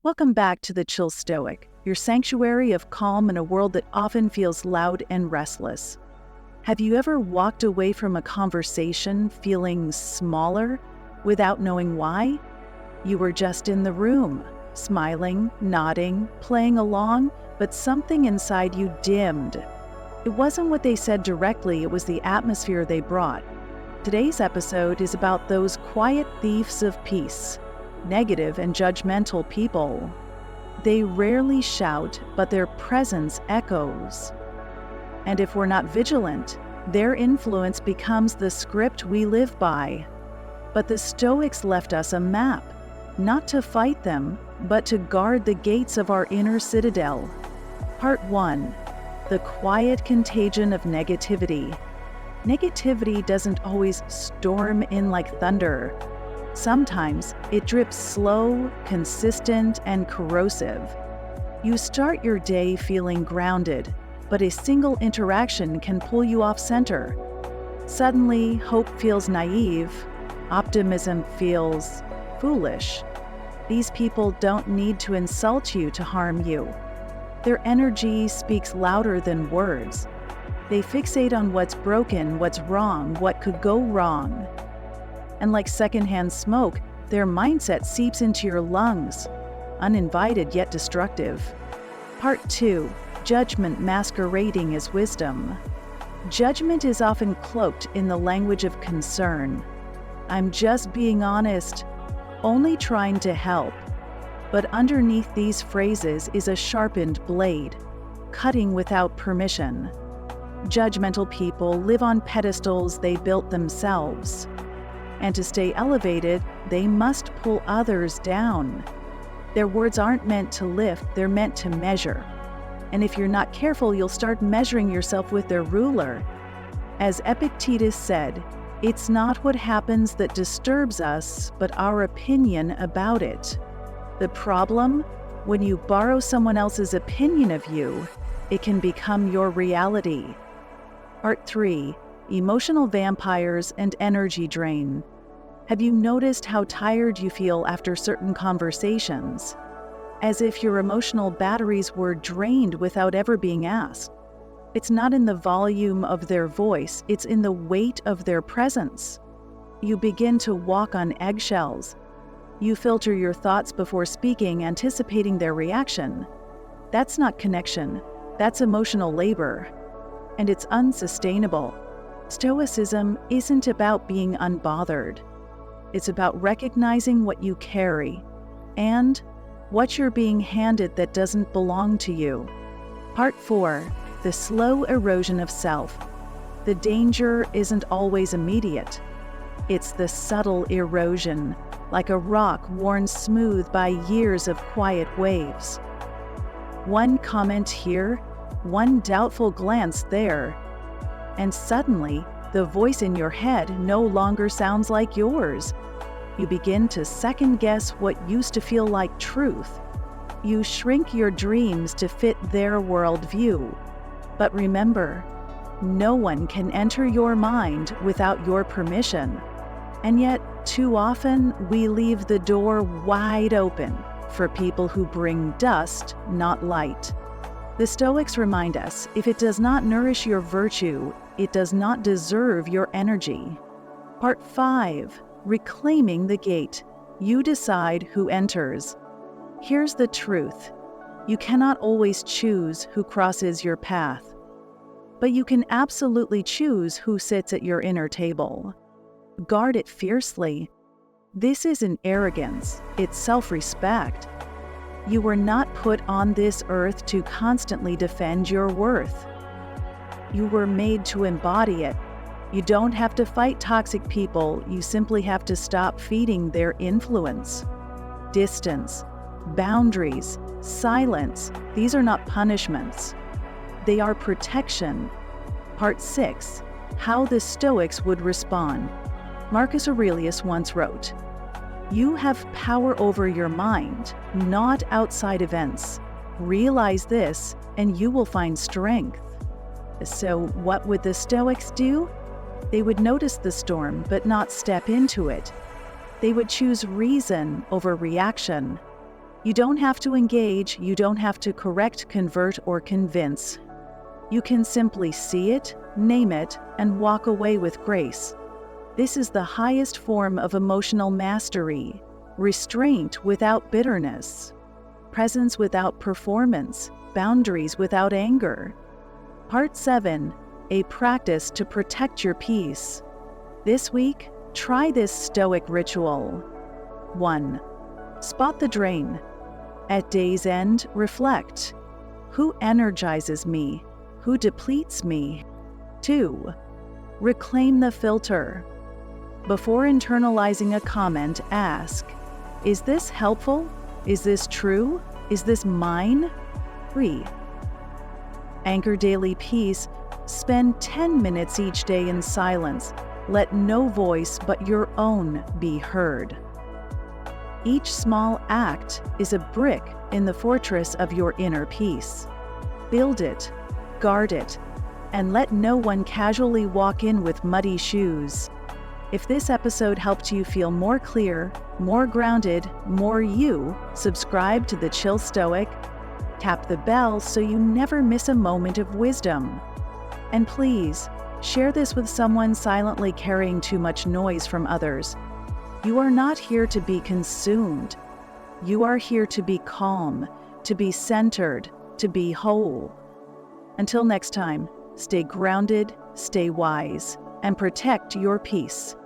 Welcome back to the Chill Stoic, your sanctuary of calm in a world that often feels loud and restless. Have you ever walked away from a conversation feeling smaller without knowing why? You were just in the room, smiling, nodding, playing along, but something inside you dimmed. It wasn't what they said directly, it was the atmosphere they brought. Today's episode is about those quiet thieves of peace, negative and judgmental people. They rarely shout, but their presence echoes. And if we're not vigilant, their influence becomes the script we live by. But the Stoics left us a map, not to fight them, but to guard the gates of our inner citadel. Part 1. The quiet contagion of negativity. Negativity doesn't always storm in like thunder. Sometimes it drips slow, consistent, and corrosive. You start your day feeling grounded, but a single interaction can pull you off center. Suddenly, hope feels naive, optimism feels foolish. These people don't need to insult you to harm you. Their energy speaks louder than words. They fixate on what's broken, what's wrong, what could go wrong. And like secondhand smoke, their mindset seeps into your lungs, uninvited yet destructive. Part 2. Judgment masquerading as wisdom. Judgment is often cloaked in the language of concern. I'm just being honest, only trying to help. But underneath these phrases is a sharpened blade, cutting without permission. Judgmental people live on pedestals they built themselves. And to stay elevated, they must pull others down. Their words aren't meant to lift, they're meant to measure. And if you're not careful, you'll start measuring yourself with their ruler. As Epictetus said, it's not what happens that disturbs us, but our opinion about it. The problem? When you borrow someone else's opinion of you, it can become your reality. Part 3. Emotional vampires and energy drain. Have you noticed how tired you feel after certain conversations? As if your emotional batteries were drained without ever being asked. It's not in the volume of their voice, it's in the weight of their presence. You begin to walk on eggshells. You filter your thoughts before speaking, anticipating their reaction. That's not connection, that's emotional labor. And it's unsustainable. Stoicism isn't about being unbothered. It's about recognizing what you carry and what you're being handed that doesn't belong to you. Part 4. The slow erosion of self. The danger isn't always immediate. It's the subtle erosion, like a rock worn smooth by years of quiet waves. One comment here, one doubtful glance there, and suddenly, the voice in your head no longer sounds like yours. You begin to second-guess what used to feel like truth. You shrink your dreams to fit their worldview. But remember, no one can enter your mind without your permission. And yet, too often, we leave the door wide open for people who bring dust, not light. The Stoics remind us, if it does not nourish your virtue, it does not deserve your energy. Part 5. Reclaiming the gate. You decide who enters. Here's the truth. You cannot always choose who crosses your path. But you can absolutely choose who sits at your inner table. Guard it fiercely. This isn't arrogance, it's self-respect. You were not put on this earth to constantly defend your worth. You were made to embody it. You don't have to fight toxic people, you simply have to stop feeding their influence. Distance, boundaries, silence, these are not punishments. They are protection. Part 6. How the Stoics would respond. Marcus Aurelius once wrote, "You have power over your mind, not outside events. Realize this, and you will find strength." So what would the Stoics do? They would notice the storm, but not step into it. They would choose reason over reaction. You don't have to engage, you don't have to correct, convert, or convince. You can simply see it, name it, and walk away with grace. This is the highest form of emotional mastery, restraint without bitterness, presence without performance, boundaries without anger. Part 7, a practice to protect your peace. This week, try this stoic ritual. 1. Spot the drain. At day's end, reflect. Who energizes me? Who depletes me? 2. Reclaim the filter. Before internalizing a comment, ask, is this helpful? Is this true? Is this mine? 3. Anchor daily peace. Spend 10 minutes each day in silence. Let no voice but your own be heard. Each small act is a brick in the fortress of your inner peace. Build it, guard it, and let no one casually walk in with muddy shoes. If this episode helped you feel more clear, more grounded, more you, subscribe to the Chill Stoic, tap the bell so you never miss a moment of wisdom. And please, share this with someone silently carrying too much noise from others. You are not here to be consumed. You are here to be calm, to be centered, to be whole. Until next time, stay grounded, stay wise, and protect your peace.